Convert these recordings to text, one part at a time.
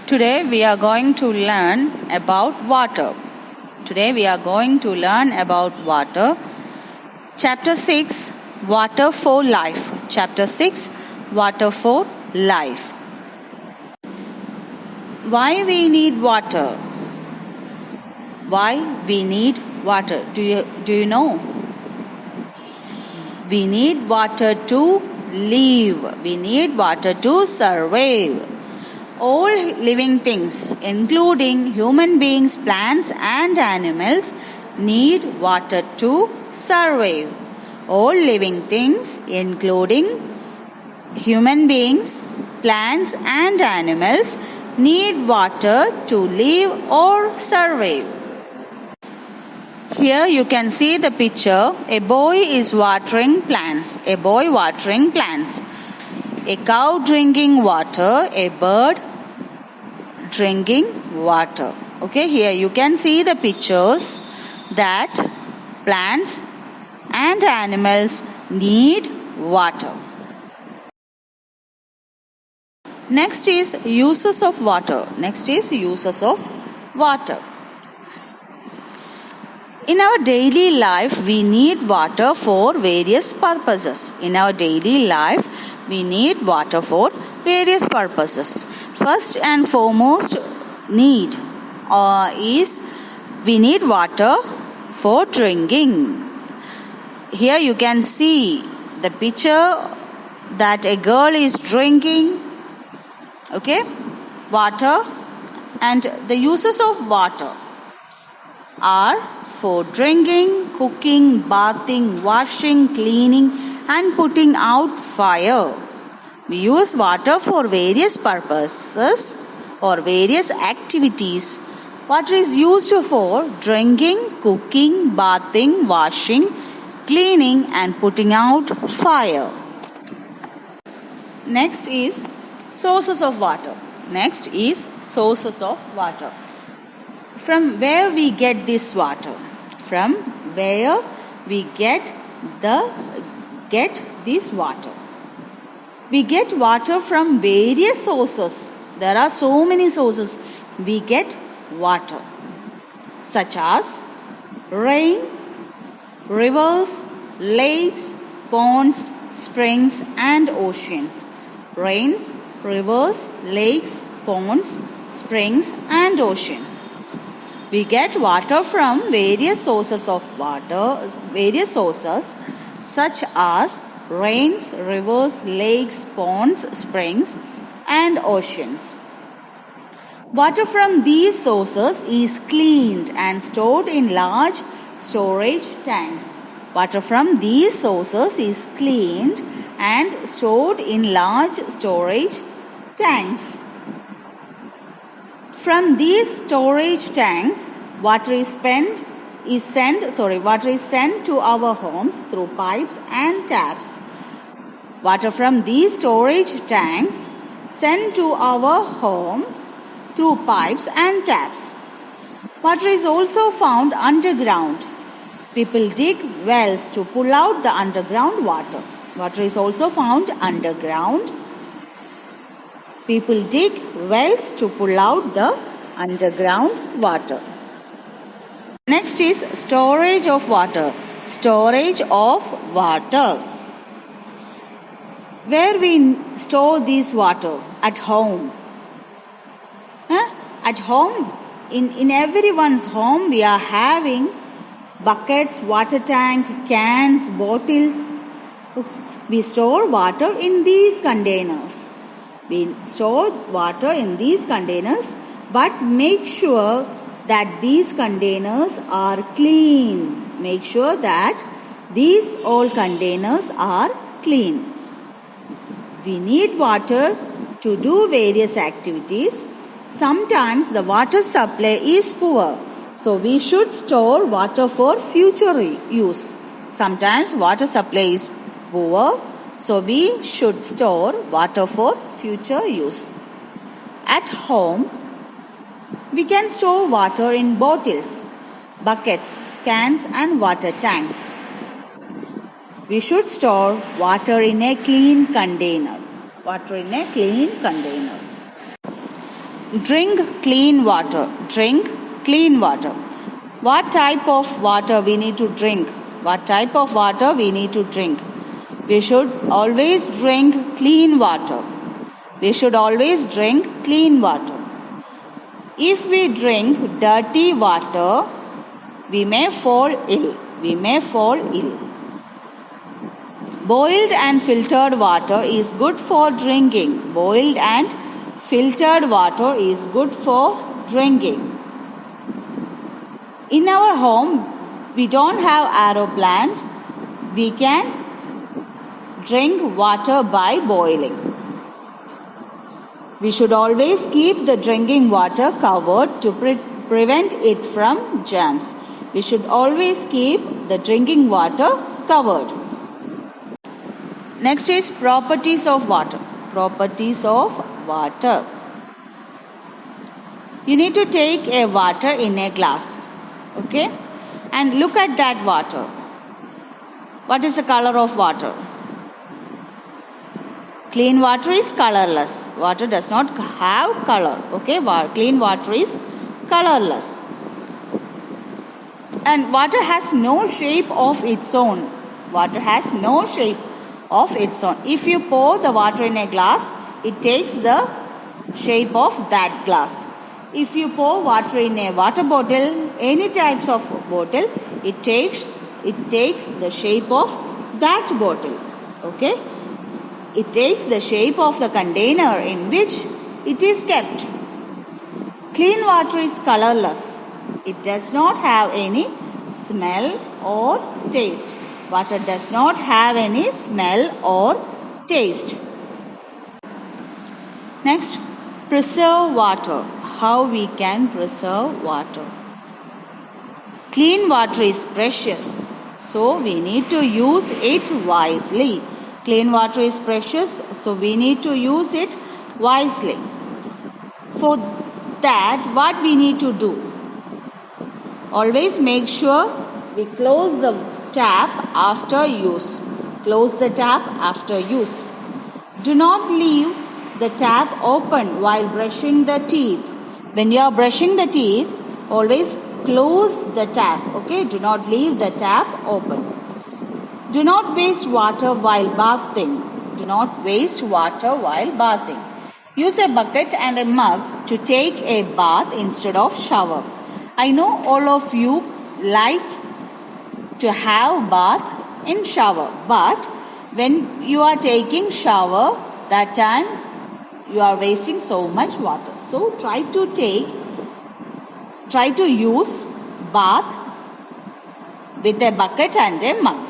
Today we are going to learn about water. Chapter 6, Water for Life. Chapter 6, Water for Life. Why we need water? Why we need water? Do you know? We need water to live. We need water to survive. All living things, including human beings, plants and animals, need water to survive. All living things, including human beings, plants and animals, need water to live or survive. Here you can see the picture. A boy is watering plants. A cow drinking water, a bird drinking water. Okay, here you can see the pictures that plants and animals need water. Next is uses of water. In our daily life, we need water for various purposes. First and foremost need is we need water for drinking. Here you can see the picture that a girl is drinking water, and the uses of water are for drinking, cooking, bathing, washing, cleaning and putting out fire. We use water for various purposes or various activities. Water is used for drinking, cooking, bathing, washing, cleaning and putting out fire. Next is sources of water. From where we get this water? We get water from various sources. There are so many sources we get water, such as rain, rivers, lakes, ponds, springs and oceans. Rains, rivers, lakes, ponds, springs and oceans. We get water from various sources such as rains, rivers, lakes, ponds, springs and oceans. Water from these sources is cleaned and stored in large storage tanks. From these storage tanks, water is sent to our homes through pipes and taps. Water from these storage tanks sent to our homes through pipes and taps. Water is also found underground. People dig wells to pull out the underground water. People dig wells to pull out the underground water. Next is storage of water. Where we store this water? At home. At home, in everyone's home, we are having buckets, water tank, cans, bottles. We store water in these containers. But make sure that these containers are clean. We need water to do various activities. Sometimes the water supply is poor, so we should store water for future use. Sometimes water supply is poor, so we should store water for future use. At home, we can store water in bottles, buckets, cans and water tanks. We should store water in a clean container. Drink clean water. Drink clean water. What type of water we need to drink? What type of water we need to drink? We should always drink clean water. We should always drink clean water. If we drink dirty water, we may fall ill. We may fall ill. Boiled and filtered water is good for drinking. Boiled and filtered water is good for drinking. In our home, we don't have RO plant. We can drink water by boiling. We should always keep the drinking water covered to prevent it from germs. We should always keep the drinking water covered. Next is properties of water. Properties of water. You need to take a water in a glass. Okay? And look at that water. What is the color of water? Clean water is colorless. Water does not have color. Okay? Clean water is colorless. And water has no shape of its own. Water has no shape of its own. If you pour the water in a glass, it takes the shape of that glass. If you pour water in a water bottle, any types of bottle, it takes the shape of that bottle. Okay? It takes the shape of the container in which it is kept. Clean water is colorless. It does not have any smell or taste. Water does not have any smell or taste. Next, preserve water. How we can preserve water? Clean water is precious, so we need to use it wisely. Clean water is precious, so we need to use it wisely. For that, what we need to do? Always make sure we close the tap after use. Close the tap after use. Do not leave the tap open while brushing the teeth. When you are brushing the teeth, always close the tap. Okay? Do not leave the tap open. Do not waste water while bathing. Do not waste water while bathing. Use a bucket and a mug to take a bath instead of shower. I know all of you like to have bath in shower, but when you are taking shower, that time you are wasting so much water. So try to use bath with a bucket and a mug.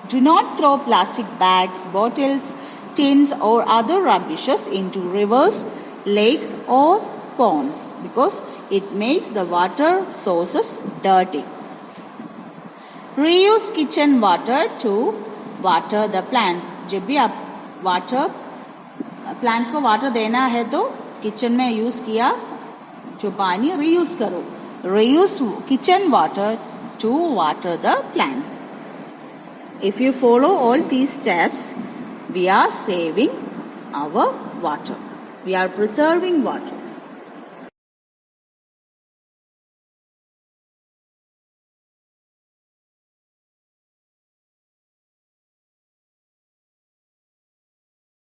Do not throw plastic bags, bottles, tins or other rubbishes into rivers, lakes or ponds because it makes the water sources dirty. Reuse kitchen water to water the plants. जब भी आप plants को water देना है तो kitchen में use किया जो पानी रीयूज करो. Reuse kitchen water to water the plants. If you follow all these steps, we are saving our water. We are preserving water.